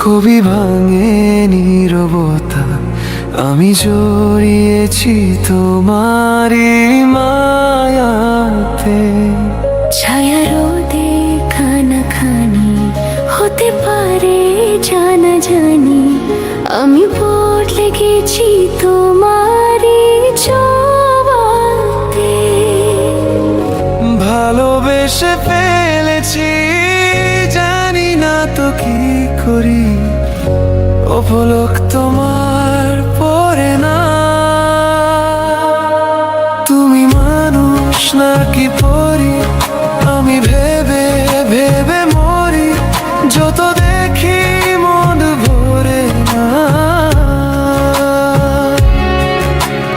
কবি ভাঙে নীরবতা, আমি জড়িয়েছি তোমারই মায়াতে। ছায়া রোদে খানাখানি হতে পারে জানা জানি, আমি বদলে গেছি তোমারই ছোঁয়াতে। ভালোবেসে ফেলেছি, জানি না তো কি করি, অপলক তোমার পরে না। তুমি মানুষ নাকি পরি, আমি ভেবে ভেবে মরি, যত দেখি মন ভরে না।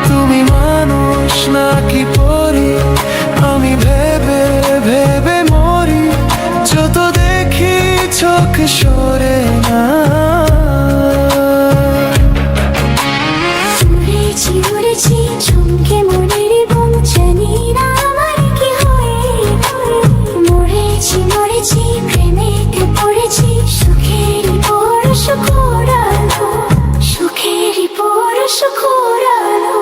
তুমি মানুষ নাকি পরি, আমি ভেবে ভেবে মরি, যত দেখি চোখ সরে না। উড়েছি উড়েছি চমকে মনের ঘুম, জানি না আমার কি হয়। মরেছি মরেছি প্রেমেতে পড়েছি, সুখেরই পরশ ঘোরালো, সুখেরই পরশ ঘোরালো।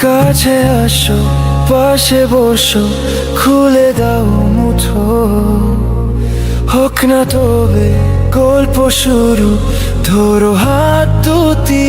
কাছে আসো, পাশে বসো, খুলে দাও মুঠো, হোক না তবে গল্প শুরু, ধরো হাত দুটি